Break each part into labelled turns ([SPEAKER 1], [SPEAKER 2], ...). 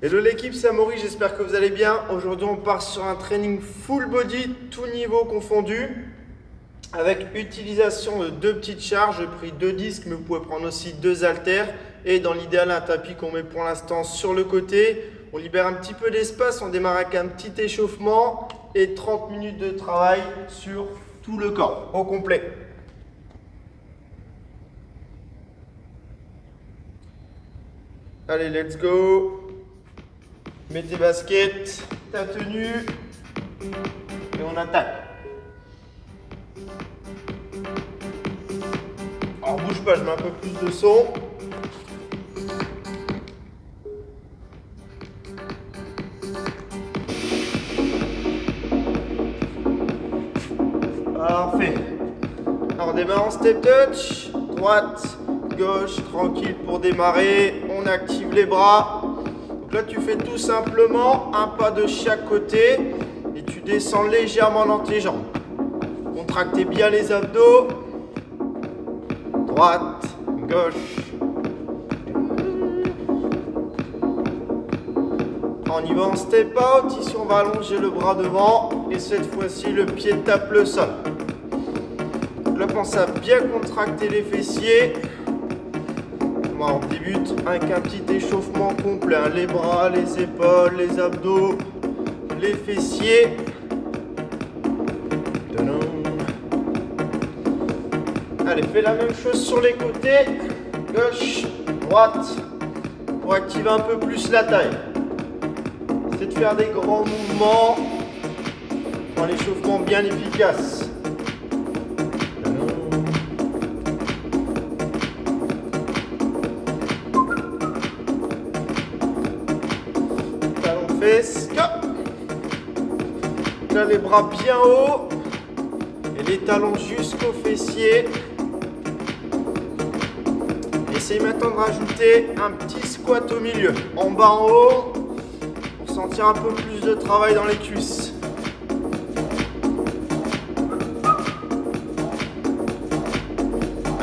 [SPEAKER 1] Hello l'équipe, c'est Amaury, j'espère que vous allez bien. Aujourd'hui on part sur un training full body, tout niveau confondu, avec utilisation de deux petites charges. J'ai pris deux disques, mais vous pouvez prendre aussi deux haltères. Et dans l'idéal, un tapis qu'on met pour l'instant sur le côté. On libère un petit peu d'espace, on démarre avec un petit échauffement et 30 minutes de travail sur tout le corps, au complet. Allez, let's go. Mets tes baskets, ta tenue et on attaque. Alors bouge pas, je mets un peu plus de son. Parfait. Alors on démarre en step touch, droite, gauche, tranquille pour démarrer. On active les bras. Là, tu fais tout simplement un pas de chaque côté et tu descends légèrement dans tes jambes. Contractez bien les abdos. Droite, gauche. On y va en step out. Ici, on va allonger le bras devant et cette fois-ci, le pied tape le sol. Là, pense à bien contracter les fessiers. On débute avec un petit échauffement complet, hein. Les bras, les épaules, les abdos, les fessiers. Allez, fais la même chose sur les côtés, gauche, droite, pour activer un peu plus la taille. C'est de faire des grands mouvements pour un échauffement bien efficace. Là, les bras bien hauts et les talons jusqu'aux fessiers. Essayez maintenant de rajouter un petit squat au milieu, en bas en haut, pour sentir un peu plus de travail dans les cuisses.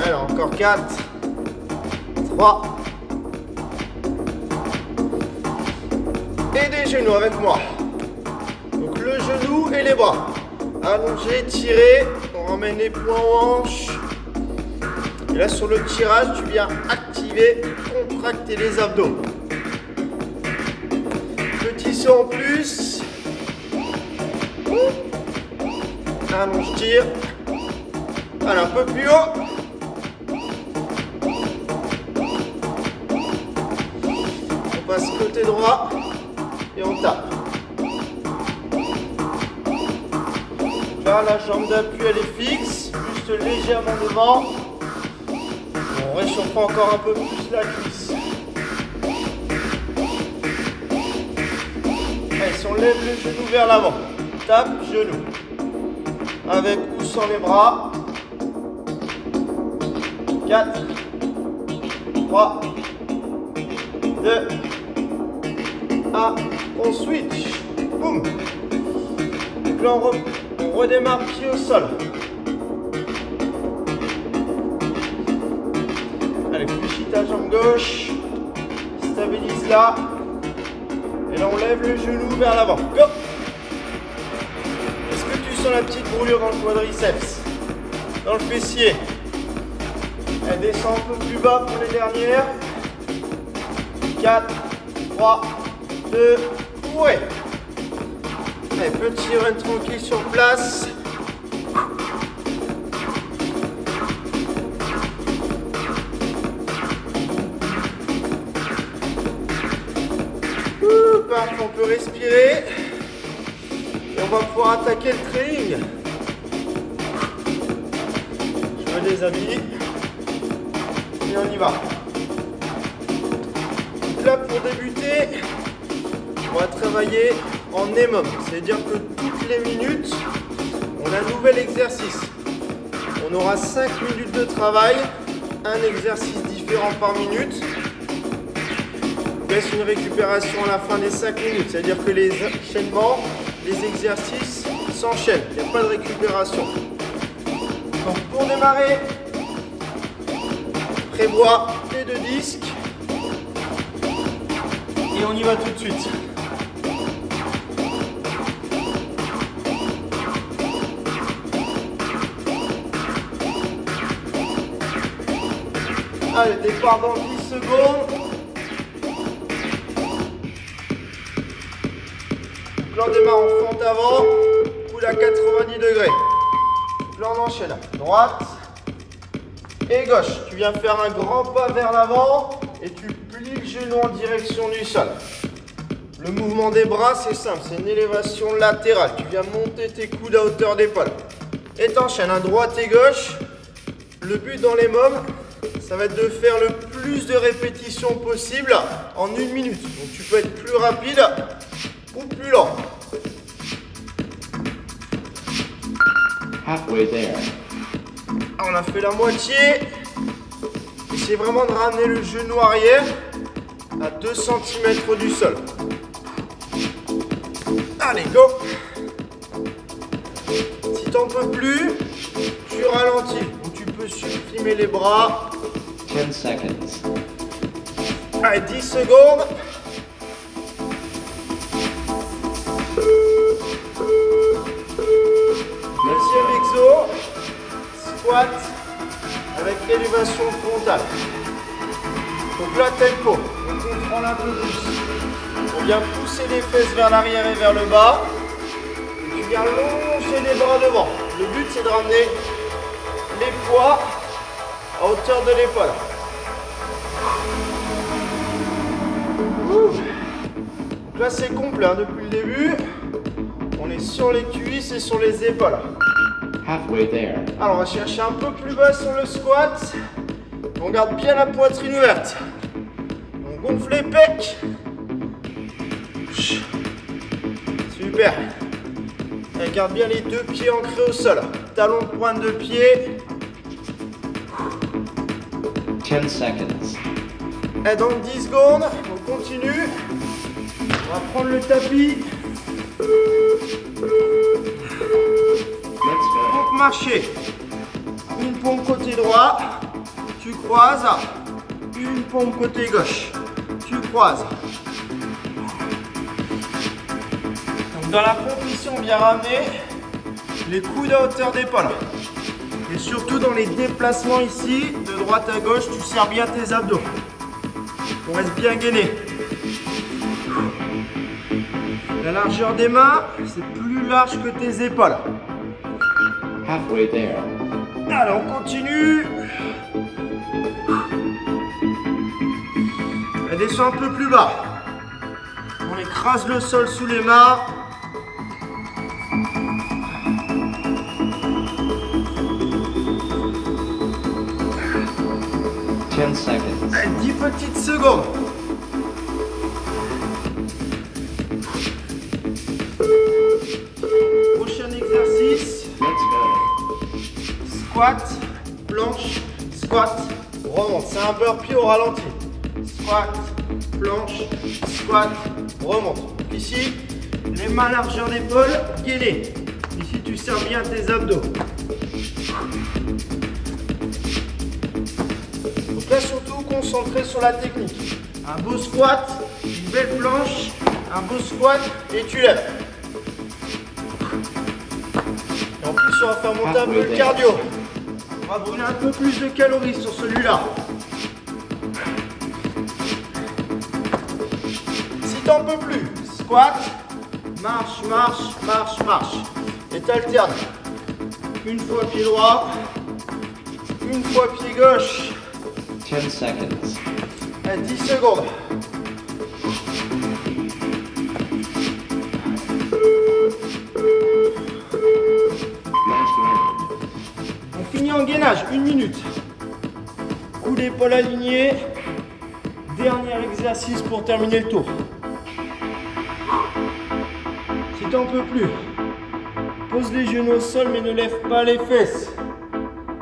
[SPEAKER 1] Alors encore 4, 3 et des genoux avec moi. Donc le genou et les bras. Allongez, tirez, on ramène les poings aux hanches. Et là sur le tirage, tu viens activer, contracter les abdos. Petit saut en plus. Allonge, tire. Allez, un peu plus haut. On passe côté droit et on tape. Là, la jambe d'appui elle est fixe, juste légèrement devant. On réchauffe encore un peu plus la cuisse. Allez, si on lève le genou vers l'avant, tape, genou. Avec ou sans les bras. 4, 3, 2, 1, on switch. Boum. Donc là, on redémarre pied au sol. Allez, fléchis ta jambe gauche. Stabilise là. Et là, on lève le genou vers l'avant. Go! Est-ce que tu sens la petite brûlure dans le quadriceps? Dans le fessier? Elle descend un peu plus bas pour les dernières. 4, 3, 2, ouais. Allez, petit run tranquille sur place. Parfait, on peut respirer. Et on va pouvoir attaquer le training. Je me déshabille. Et on y va. Là, pour débuter, on va travailler en EMOM, c'est-à-dire que toutes les minutes, on a un nouvel exercice. On aura 5 minutes de travail, un exercice différent par minute. On laisse une récupération à la fin des 5 minutes, c'est-à-dire que les enchaînements, les exercices s'enchaînent, il n'y a pas de récupération. Donc pour démarrer, prévois tes deux disques. et on y va tout de suite. Allez, départ dans 10 secondes. Donc là, on démarre en fente avant, coude à 90 degrés. Donc là, on enchaîne. Droite et gauche. Tu viens faire un grand pas vers l'avant et tu plies le genou en direction du sol. Le mouvement des bras, c'est simple, c'est une élévation latérale. Tu viens monter tes coudes à hauteur d'épaule. Et t'enchaînes à droite et gauche. Le but dans les mômes, ça va être de faire le plus de répétitions possible en 1 minute. Donc tu peux être plus rapide ou plus lent.
[SPEAKER 2] Halfway there.
[SPEAKER 1] On a fait la moitié. Essayez vraiment de ramener le genou arrière à 2 cm du sol. Allez, go. Si t'en peux plus, tu ralentis. Ou tu peux supprimer les bras.
[SPEAKER 2] 10 seconds.
[SPEAKER 1] Allez, 10 secondes. Deuxième exo. Squat avec élévation frontale. Donc là, tempo. On contrôle un peu plus. On vient pousser les fesses vers l'arrière et vers le bas. Et tu viens longer les bras devant. Le but, c'est de ramener les poids à hauteur de l'épaule. Donc là, c'est complet hein, depuis le début. On est sur les cuisses et sur les épaules.
[SPEAKER 2] Halfway there.
[SPEAKER 1] Alors, on va chercher un peu plus bas sur le squat. On garde bien la poitrine ouverte. On gonfle les pecs. Super. Et garde bien les 2 pieds ancrés au sol. Talon de pointe de pied.
[SPEAKER 2] 10 seconds.
[SPEAKER 1] Et dans 10 secondes, on continue. On va prendre le tapis.
[SPEAKER 2] Let's go.
[SPEAKER 1] Pour marcher. Une pompe côté droit. Tu croises. Une pompe côté gauche. Tu croises. Donc dans la pompe ici, on vient ramener les coudes à hauteur d'épaule. Et surtout dans les déplacements ici, de droite à gauche, tu serres bien tes abdos. On reste bien gainé. La largeur des mains, c'est plus large que tes épaules.
[SPEAKER 2] Halfway there.
[SPEAKER 1] Allez, on continue. Elle descend un peu plus bas. On écrase le sol sous les mains.
[SPEAKER 2] Seconds.
[SPEAKER 1] Allez, 10 petites secondes. Prochain exercice.
[SPEAKER 2] Let's go.
[SPEAKER 1] Squat, planche, squat, remonte. C'est un burpee au ralenti. Squat, planche, squat, remonte. Donc ici, les mains largeur d'épaule, gainées. Ici, tu serres bien tes abdos. Donc là, surtout, concentré sur la technique. Un beau squat, une belle planche, un beau squat et tu lèves. Et en plus, on va faire monter un peu le cardio. On va brûler un peu plus de calories sur celui-là. Si t'en peux plus, squat, marche, marche, marche, marche. Et t'alternes. Une fois pied droit, une fois pied gauche.
[SPEAKER 2] 10 seconds.
[SPEAKER 1] Allez, 10 secondes.
[SPEAKER 2] Last round.
[SPEAKER 1] On finit en gainage, 1 minute. Coup d'épaule aligné. Dernier exercice pour terminer le tour. Si t'en peux plus, pose les genoux au sol mais ne lève pas les fesses.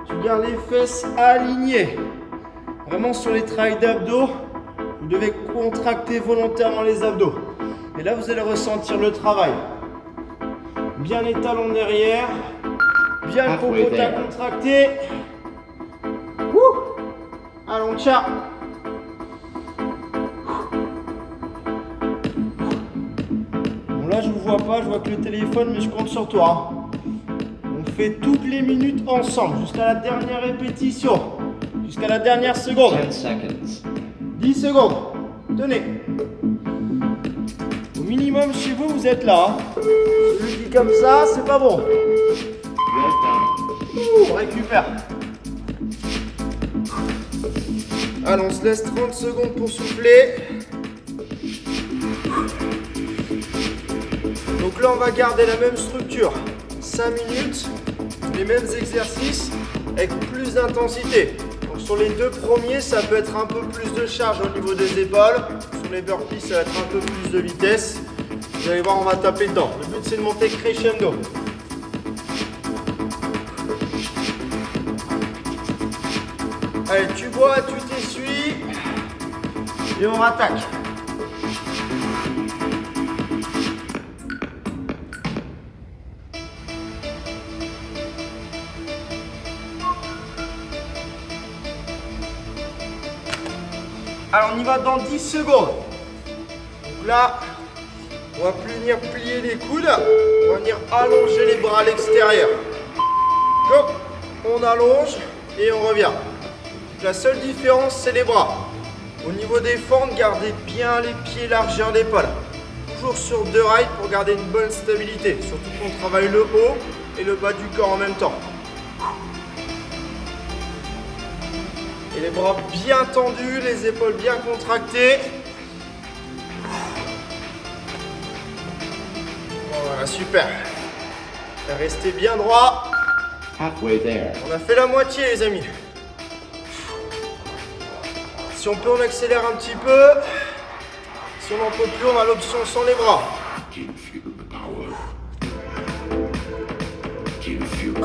[SPEAKER 1] Tu gardes les fesses alignées. Vraiment sur les travails d'abdos, vous devez contracter volontairement les abdos. Et là, vous allez ressentir le travail. Bien les talons derrière, bien le popotin contracté. Wouh! Allons, ciao! vois pas, je vois que le téléphone, mais je compte sur toi. On fait toutes les minutes ensemble, jusqu'à la dernière répétition, jusqu'à la dernière seconde.
[SPEAKER 2] 10 seconds.
[SPEAKER 1] 10 secondes. Tenez. Au minimum, chez vous, vous êtes là. Celui qui est comme ça, c'est pas bon.
[SPEAKER 2] Well done.
[SPEAKER 1] On récupère. Allez, on se laisse 30 secondes pour souffler. Donc là, on va garder la même structure. 5 minutes, les mêmes exercices avec plus d'intensité. Donc sur les deux premiers, ça peut être un peu plus de charge au niveau des épaules. Sur les burpees, ça va être un peu plus de vitesse. Vous allez voir, on va taper dedans. Le but, c'est de monter crescendo. Allez, tu bois, tu t'essuies et on rattaque. Alors on y va dans 10 secondes. Donc là, on va plus venir plier les coudes, on va venir allonger les bras à l'extérieur. Go, on allonge et on revient. La seule différence, c'est les bras. Au niveau des fentes, gardez bien les pieds largeur d'épaule. Toujours sur 2 rails pour garder une bonne stabilité. Surtout qu'on travaille le haut et le bas du corps en même temps. Et les bras bien tendus, les épaules bien contractées. Voilà, super. Restez bien droit.
[SPEAKER 2] Halfway there.
[SPEAKER 1] On a fait la moitié, les amis. Si on peut, on accélère un petit peu. Si on n'en peut plus, on a l'option sans les bras.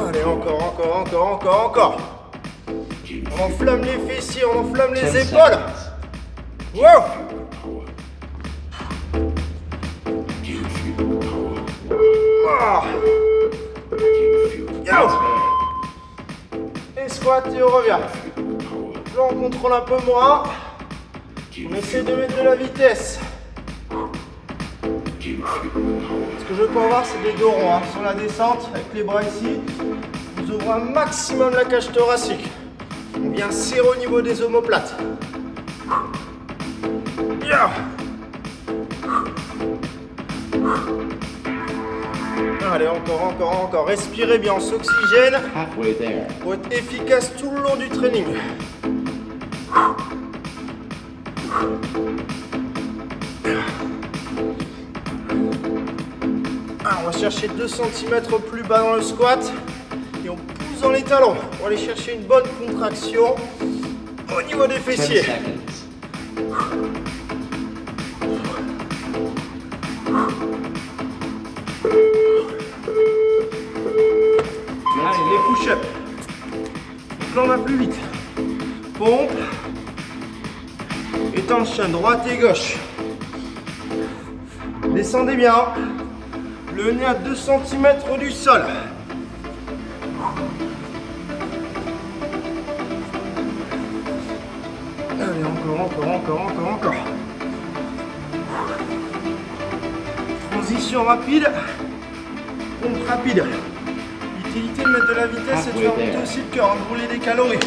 [SPEAKER 1] Allez, encore. On enflamme les fessiers, on enflamme
[SPEAKER 2] 10
[SPEAKER 1] les épaules.
[SPEAKER 2] seconds.
[SPEAKER 1] Wow! Ah. Yo! Et squat et on revient. Là on contrôle un peu moins. On essaie de mettre de la vitesse. Ce que je peux avoir, c'est des dos ronds. Sur la descente, avec les bras ici, vous ouvrez un maximum la cage thoracique. On vient serrer au niveau des omoplates. Yeah. Allez, encore. Respirez bien, on s'oxygène
[SPEAKER 2] Halfway there.
[SPEAKER 1] pour être efficace tout le long du training. On va chercher 2 cm plus bas dans le squat et on pousse dans les talons pour aller chercher une bonne contraction au niveau des
[SPEAKER 2] 10
[SPEAKER 1] fessiers.
[SPEAKER 2] seconds.
[SPEAKER 1] Allez, les push-ups. Donc là, on va plus vite. Pompe. Et tension, droite et gauche. Descendez bien. Le nez à 2 cm du sol. Allez, encore. Transition rapide. Pompe rapide. L'utilité de mettre de la vitesse, c'est de faire monter aussi le cœur, de brûler des calories.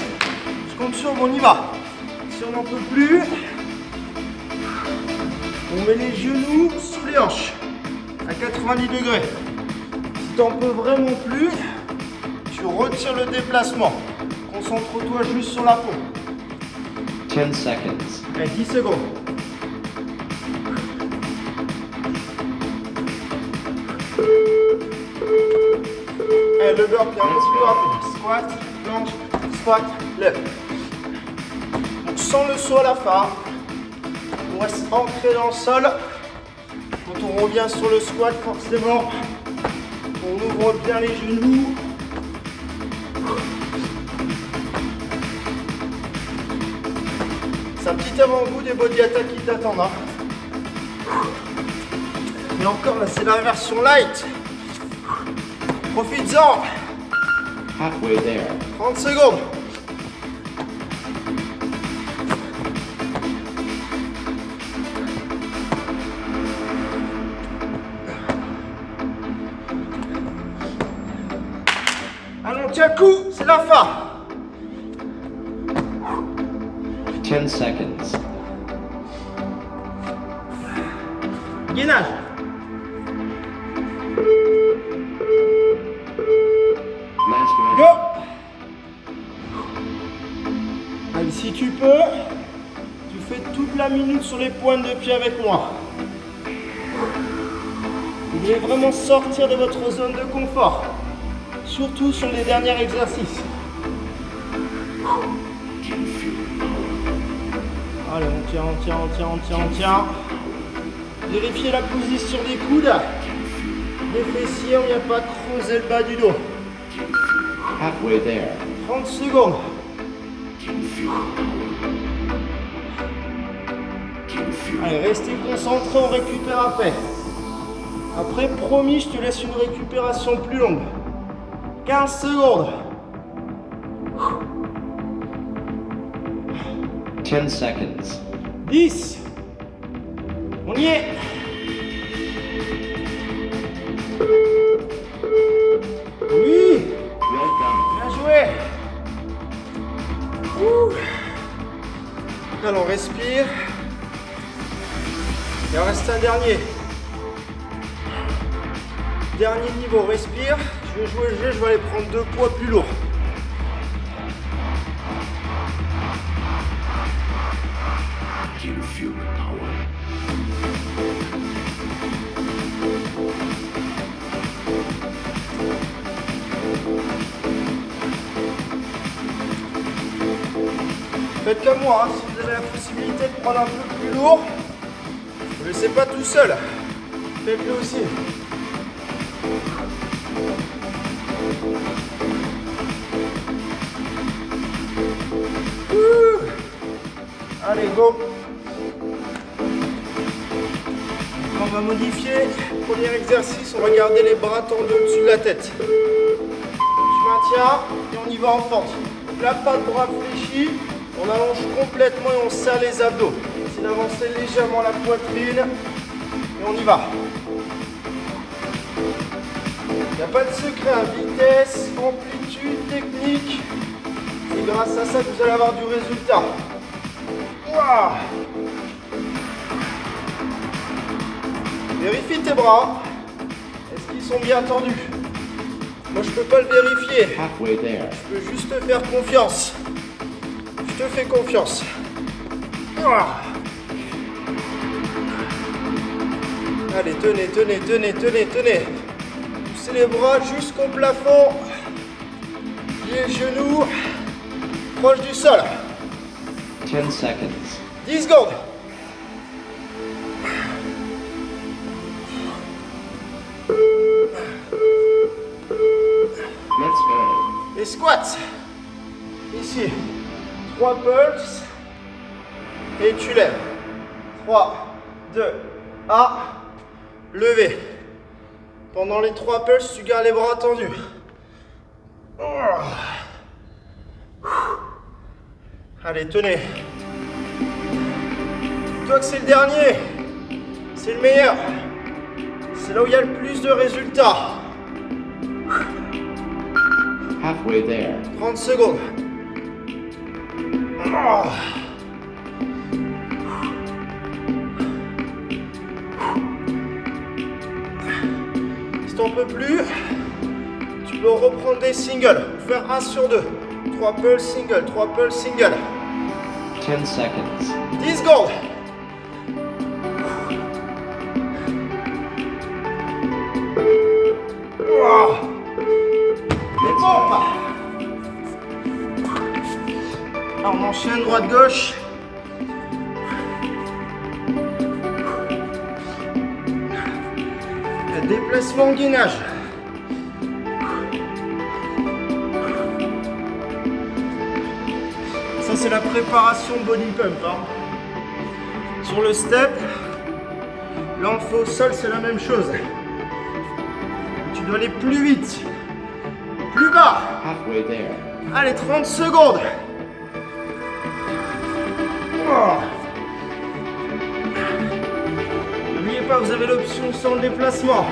[SPEAKER 1] Je compte sur vous, on y va. Si on n'en peut plus, on met les genoux sous les hanches à 90 degrés. Si t'en peux vraiment plus, tu retires le déplacement. Concentre-toi juste sur la pompe.
[SPEAKER 2] 10 seconds.
[SPEAKER 1] Allez, 10 secondes. Allez, le burpee un peu plus rapide. Squat, planche, squat, lève. Donc sans le saut à la fin, on reste ancré dans le sol. Quand on revient sur le squat, forcément, on ouvre bien les genoux. C'est un petit avant-goût des body attack qui t'attendent. Et encore, là, c'est la version light. Profites-en.
[SPEAKER 2] Halfway there.
[SPEAKER 1] 30 secondes. la fin.
[SPEAKER 2] 10 seconds.
[SPEAKER 1] Gainage.
[SPEAKER 2] Last round.
[SPEAKER 1] Go. Allez, si tu peux, tu fais toute la minute sur les pointes de pied avec moi. Vous devez vraiment sortir de votre zone de confort, surtout sur les derniers exercices. Allez, on tient. Vérifiez la position des coudes, des fessiers, il n'y a pas creusé le bas du dos.
[SPEAKER 2] Halfway there.
[SPEAKER 1] 30 secondes. Allez, restez concentrés, on récupère après. Après, promis, je te laisse une récupération plus longue. 15 secondes.
[SPEAKER 2] 10 seconds.
[SPEAKER 1] 10. On y est. Oui.
[SPEAKER 2] Well done.
[SPEAKER 1] Bien joué. Ouh. Alors, on respire. Il en reste un dernier. Dernier niveau, respire. Je vais jouer le jeu, je vais aller prendre 2 poids plus lourds. Faites comme moi, hein, si vous avez la possibilité de prendre un peu plus lourd, ne le laissez pas tout seul. Faites-le aussi. Ouh. Allez, go. On va modifier. Premier exercice, on va garder les bras tendus au-dessus de la tête. Je maintiens et on y va en fente. Là, pas de bras fléchis. On allonge complètement et on serre les abdos. C'est d'avancer légèrement la poitrine et on y va. Il n'y a pas de secret, hein. Vitesse, amplitude, technique. C'est grâce à ça que vous allez avoir du résultat. Ouah. Vérifie tes bras. Est-ce qu'ils sont bien tendus? Moi, je peux pas le vérifier.
[SPEAKER 2] Halfway there.
[SPEAKER 1] Je peux juste te faire confiance. Je te fais confiance. Ouah. Allez, tenez. Poussez les bras jusqu'au plafond. Les genoux proches du sol.
[SPEAKER 2] 10 seconds.
[SPEAKER 1] 10 secondes.
[SPEAKER 2] Let's go.
[SPEAKER 1] Les squats. Ici. 3 pulses. Et tu lèves. 3, 2, 1. Levé. Pendant les 3 pulses, tu gardes les bras tendus. Allez, tenez. Dis-toi que c'est le dernier. C'est le meilleur. C'est là où il y a le plus de résultats.
[SPEAKER 2] Halfway there.
[SPEAKER 1] 30 secondes. Si t'en peux plus, tu peux reprendre des singles. Faire 1 sur 2. 3 pulses single, 3 pulses single.
[SPEAKER 2] 10 seconds.
[SPEAKER 1] 10 secondes. Les pompes. Là, on enchaîne droite-gauche. Déplacement gainage. Ça, c'est la préparation body pump. Hein. Sur le step, là on le fait au sol, c'est la même chose. Tu dois aller plus vite, plus bas.
[SPEAKER 2] Halfway there.
[SPEAKER 1] Allez, 30 secondes. N'oubliez pas, vous avez l'option sans le déplacement.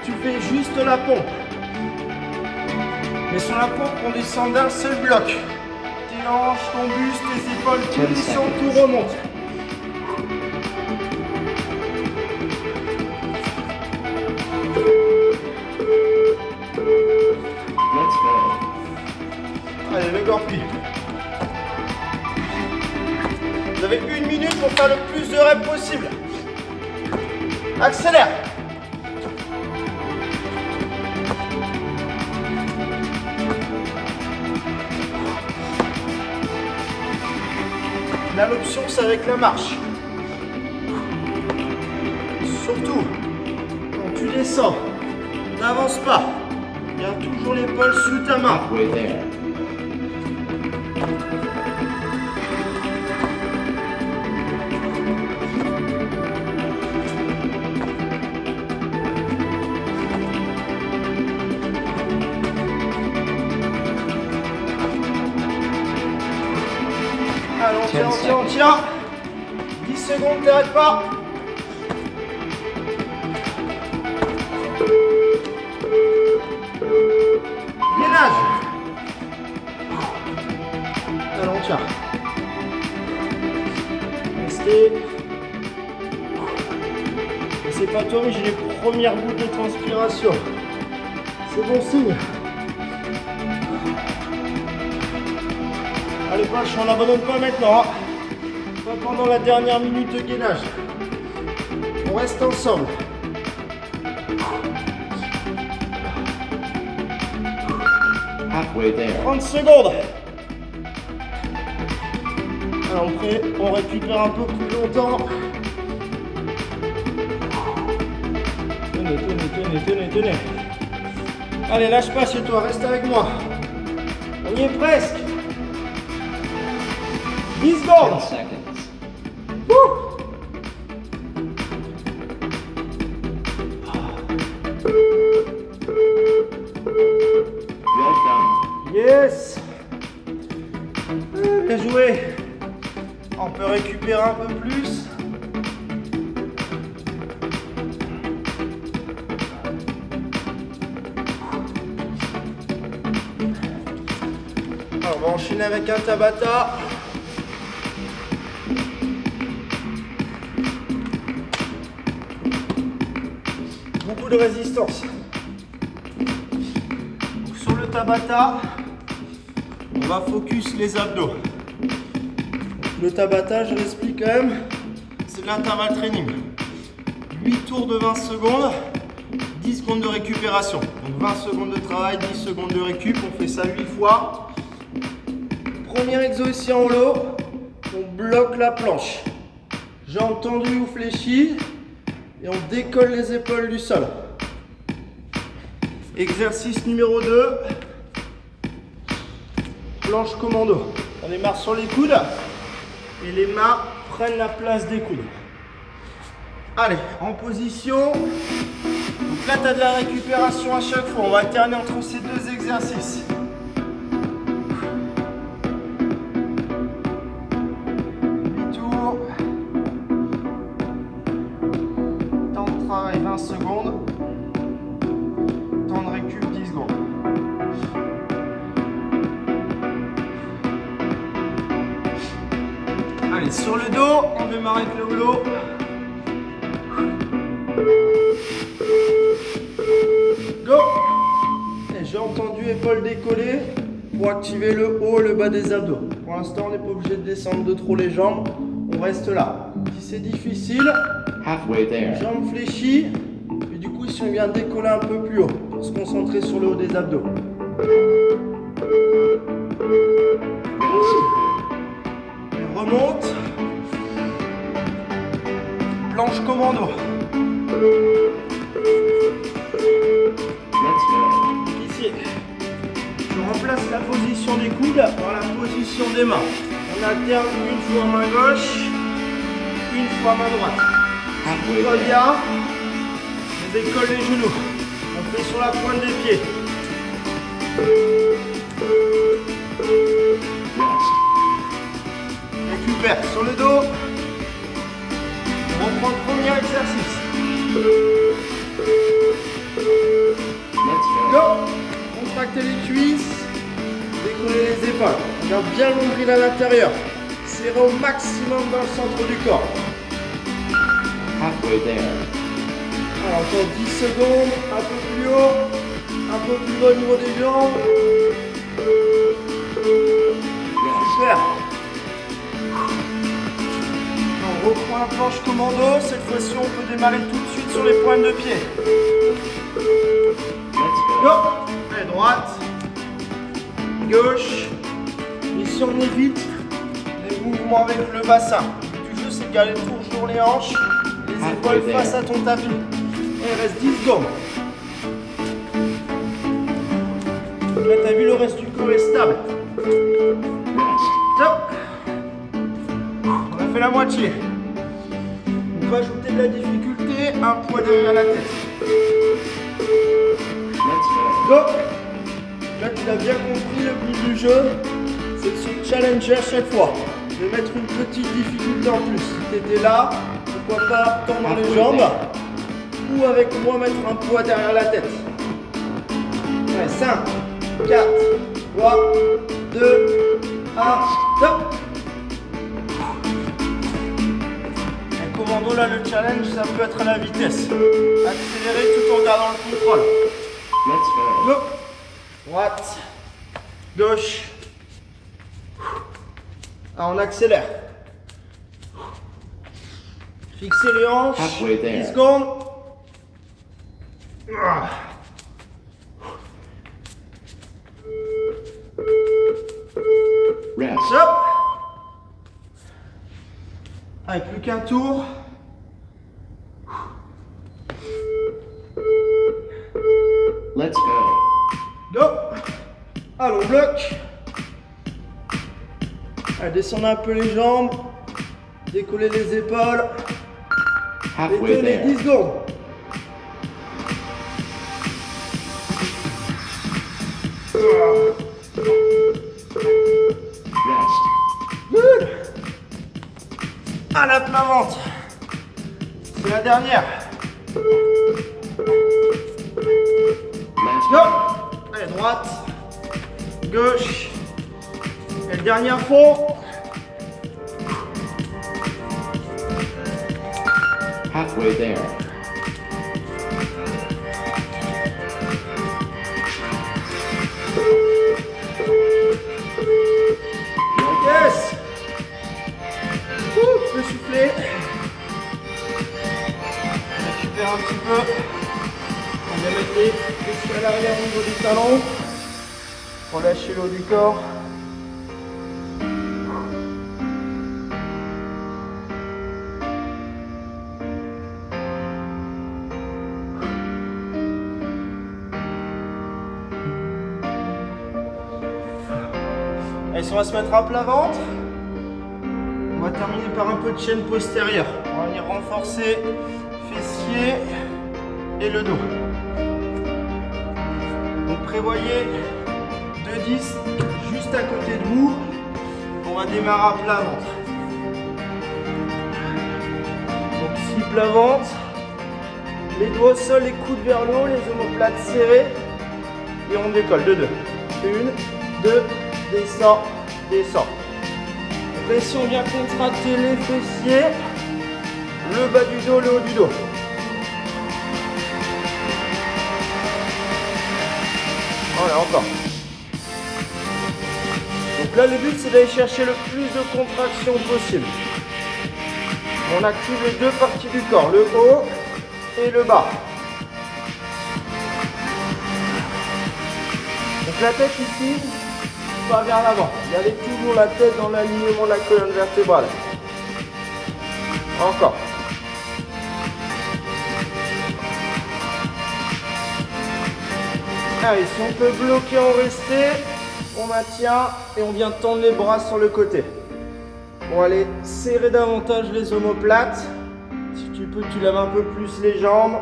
[SPEAKER 1] Tu fais juste la pompe. Mais sur la pompe, on descend d'un seul bloc. Tes hanches, ton buste, tes épaules, tout descend, tout remonte.
[SPEAKER 2] Let's go.
[SPEAKER 1] Allez, le gorpi. Vous avez 1 minute pour faire le plus de reps possible. Accélère. Là, l'option, c'est avec la marche. Surtout, quand tu descends, n'avance pas. Garde toujours l'épaule sous ta main.
[SPEAKER 2] Halfway there.
[SPEAKER 1] Allez, on tient. 10 secondes, t'arrêtes pas. Gainage. Allez, on tient. Restez. C'est pas toi, mais j'ai les premières gouttes de transpiration. C'est bon signe. Allez, vache, on n'abandonne pas maintenant. Hein. Pas pendant la dernière minute de gainage. On reste ensemble.
[SPEAKER 2] Halfway there.
[SPEAKER 1] 30 secondes. Alors on récupère un peu plus longtemps. Tenez. Allez, lâche pas chez toi, reste avec moi. On y est presque. 10 secondes.
[SPEAKER 2] 10 seconds.
[SPEAKER 1] Wouh.
[SPEAKER 2] Well done.
[SPEAKER 1] Yes. Bien joué. On peut récupérer un peu plus. Alors, on va enchaîner avec un Tabata. Beaucoup de résistance. Donc, sur le Tabata, on va focus les abdos. Donc, le Tabata, je l'explique quand même, c'est de l'intervalle training. 8 tours de 20 secondes, 10 secondes de récupération. Donc 20 secondes de travail, 10 secondes de récup, on fait ça 8 fois. Premier exo ici en haut, on bloque la planche. Jambes tendues ou fléchies et on décolle les épaules du sol. Exercice numéro 2, planche commando. On démarre sur les coudes et les mains prennent la place des coudes. Allez, en position. Donc là, tu as de la récupération à chaque fois. On va alterner entre ces deux exercices. Demi-tour. Temps de travail 20 secondes. Temps de récup 10 secondes. Allez, sur le dos, on démarre avec le rouleau. Go! Et j'ai entendu épaules décollées pour activer le haut et le bas des abdos. Pour l'instant, on n'est pas obligé de descendre de trop les jambes. On reste là. Si c'est difficile,
[SPEAKER 2] Halfway there.
[SPEAKER 1] jambes fléchies. Et du coup, si on vient décoller un peu plus haut pour se concentrer sur le haut des abdos. Et remonte. Planche commando.
[SPEAKER 2] Let's go.
[SPEAKER 1] Ici, je remplace la position des coudes par la position des mains. On alterne une fois main gauche, une fois main droite.
[SPEAKER 2] Halfway
[SPEAKER 1] On va
[SPEAKER 2] there.
[SPEAKER 1] bien, on décolle les genoux. On fait sur la pointe des pieds.
[SPEAKER 2] Rest.
[SPEAKER 1] Récupère sur le dos. On reprend le premier exercice.
[SPEAKER 2] Let's go.
[SPEAKER 1] Go. On contracter les cuisses, décoller les épaules. Garde bien le nombril à l'intérieur. Serrez au maximum dans le centre du corps.
[SPEAKER 2] Halfway there.
[SPEAKER 1] Alors, encore 10 secondes, un peu plus haut, un peu plus bas au niveau des jambes. Super. On reprend la planche commando. Cette fois-ci, on peut démarrer tout de suite sur les pointes de pied.
[SPEAKER 2] Let's
[SPEAKER 1] Go.
[SPEAKER 2] go.
[SPEAKER 1] Allez, droite, gauche. Ici, on évite les mouvements avec le bassin. Le but du jeu, c'est de garder toujours les hanches, les épaules face à ton tapis. Et il reste 10 secondes. Là, tu as vu, le reste du corps est stable.
[SPEAKER 2] Rest.
[SPEAKER 1] Top. On a fait la moitié. On peut ajouter de la difficulté, un poids derrière la tête.
[SPEAKER 2] Let's go.
[SPEAKER 1] Go. Là, tu l'as bien compris, le but du jeu, c'est de se challenger à chaque fois. De mettre une petite difficulté en plus. Si tu étais là, pourquoi pas tendre les jambes ou avec moi mettre un poids derrière la tête. Allez, 5, 4, 3, 2, 1, top. Un commando là, le challenge, ça peut être à la vitesse. Accélérer tout en gardant le contrôle.
[SPEAKER 2] Let's go.
[SPEAKER 1] Go. Droite, gauche. Ah, on accélère. Fixez les hanches.
[SPEAKER 2] Halfway there.
[SPEAKER 1] 10 secondes. Ah.
[SPEAKER 2] Rest.
[SPEAKER 1] Stop. Allez, plus qu'un tour.
[SPEAKER 2] Let's go.
[SPEAKER 1] Go. Allons, bloc. Allez, descendez un peu les jambes. Décollez les épaules.
[SPEAKER 2] Halfway
[SPEAKER 1] Détenez
[SPEAKER 2] there.
[SPEAKER 1] 10 secondes.
[SPEAKER 2] Rest.
[SPEAKER 1] Good. À la plat ventre. C'est la dernière.
[SPEAKER 2] Last
[SPEAKER 1] Go.
[SPEAKER 2] one.
[SPEAKER 1] Allez, droite. Gauche. Et le dernier fond.
[SPEAKER 2] Halfway there.
[SPEAKER 1] Yes. Ouh, tu peux souffler. Récupère un petit peu. On va mettre les pieds à l'arrière au niveau du talon. Relâchez le haut du corps. Allez, si on va se mettre à plat ventre, on va terminer par un peu de chaîne postérieure. On va venir renforcer fessiers et le dos. Donc prévoyez 2-10 juste à côté de vous. On va démarrer à plat ventre. Donc 6 plat ventre, les doigts au sol, les coudes vers le haut, les omoplates serrées et on décolle de 2. 1, 2, descend, descend. Donc là, ici, on vient contracter les fessiers, le bas du dos, le haut du dos. Voilà, encore. Donc là, le but, c'est d'aller chercher le plus de contraction possible. On active les deux parties du corps, le haut et le bas. Donc la tête ici, pas vers l'avant. Gardez toujours la tête dans l'alignement de la colonne vertébrale. Encore. Allez, si on peut bloquer en rester, on maintient et on vient tendre les bras sur le côté. Bon, allez, serrer davantage les omoplates. Si tu peux, tu lèves un peu plus les jambes.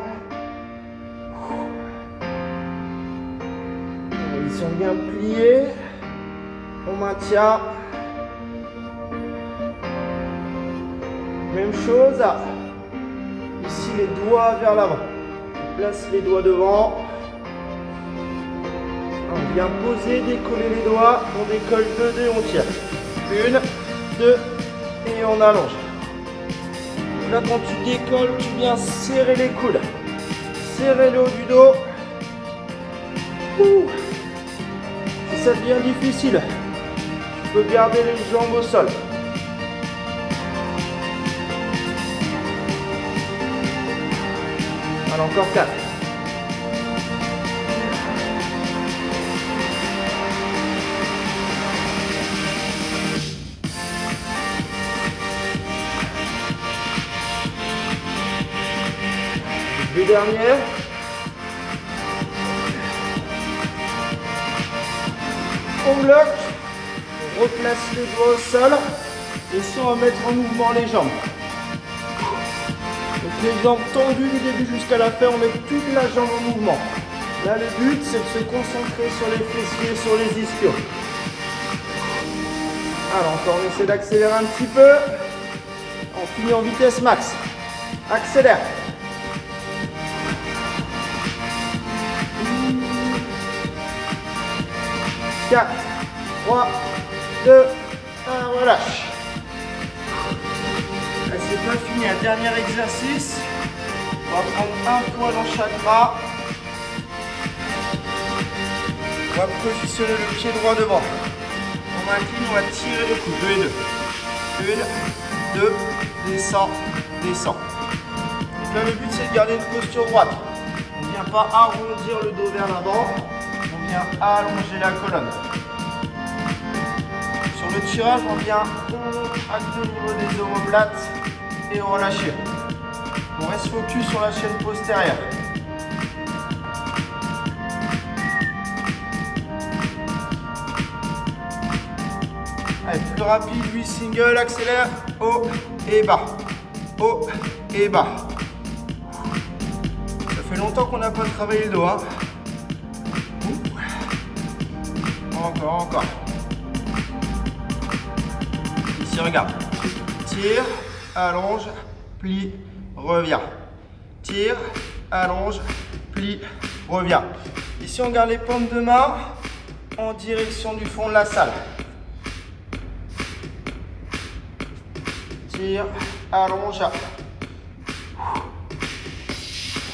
[SPEAKER 1] Allez, si on vient plier, on maintient. Même chose. Ici, les doigts vers l'avant. On place les doigts devant. On Bien poser, décoller les doigts. On décolle 2, 2, on tire. 1, 2 et on allonge. Là, quand tu décolles, tu viens serrer les coudes. Serrer le haut du dos. Ouh. Si ça devient difficile, tu peux garder les jambes au sol. Allez, encore 4. Les dernières. On bloque, on replace les doigts au sol et si on va mettre en mouvement les jambes. Donc les jambes tendues du début jusqu'à la fin, on met toute la jambe en mouvement. Là le but c'est de se concentrer sur les fessiers, sur les ischios. Alors encore on essaie d'accélérer un petit peu. On finit en vitesse max. Accélère. 4, 3, 2, 1, relâche. C'est pas fini, un dernier exercice. On va prendre un poids dans chaque bras. On va positionner le pied droit devant. On incline, on va tirer le coude. 2 et 2. 1, 2, descend, descend. Donc là, le but c'est de garder une posture droite. On ne vient pas arrondir le dos vers l'avant. On vient allonger la colonne. Sur le tirage, on vient acter au niveau des omoplates et relâcher. On reste focus sur la chaîne postérieure. Allez, plus rapide, 8 single, accélère, haut et bas. Haut et bas. Ça fait longtemps qu'on n'a pas travaillé le dos. Hein. Encore. Ici, regarde. Tire, allonge, plie, revient. Tire, allonge, plie, revient. Ici, on garde les paumes de main en direction du fond de la salle. Tire, allonge.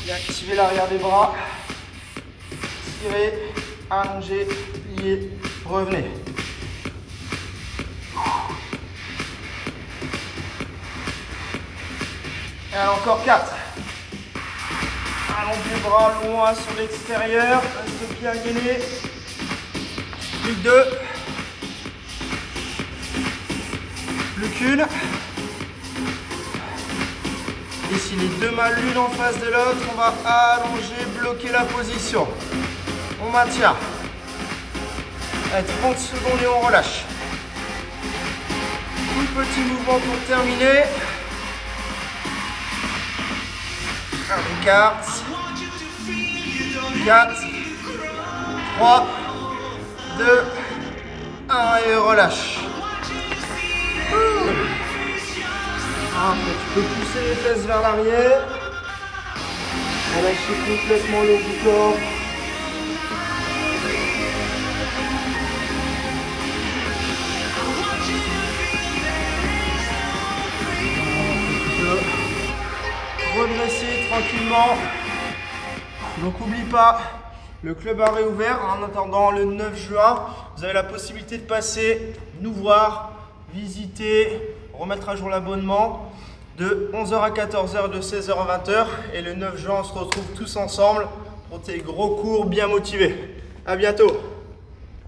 [SPEAKER 1] Et activez l'arrière des bras. Tirez, allongez, pliez, revenez. Et alors encore 4. Allonge les bras loin sur l'extérieur. Reste bien gainé. Plus que 2. Plus qu'une. Ici les deux mains l'une en face de l'autre. On va allonger, bloquer la position. On maintient. Allez, 30 secondes et on relâche. Tout petit mouvement pour terminer. On écarte. 4, 3, 2, 1 et relâche. Tu peux pousser les fesses vers l'arrière. Relâcher complètement le haut du corps. Redresser tranquillement. Donc n'oublie pas, le club a réouvert. En attendant le 9 juin, vous avez la possibilité de passer, nous voir, visiter, remettre à jour l'abonnement de 11h à 14h, de 16h à 20h. Et le 9 juin, on se retrouve tous ensemble pour tes gros cours bien motivés. À bientôt.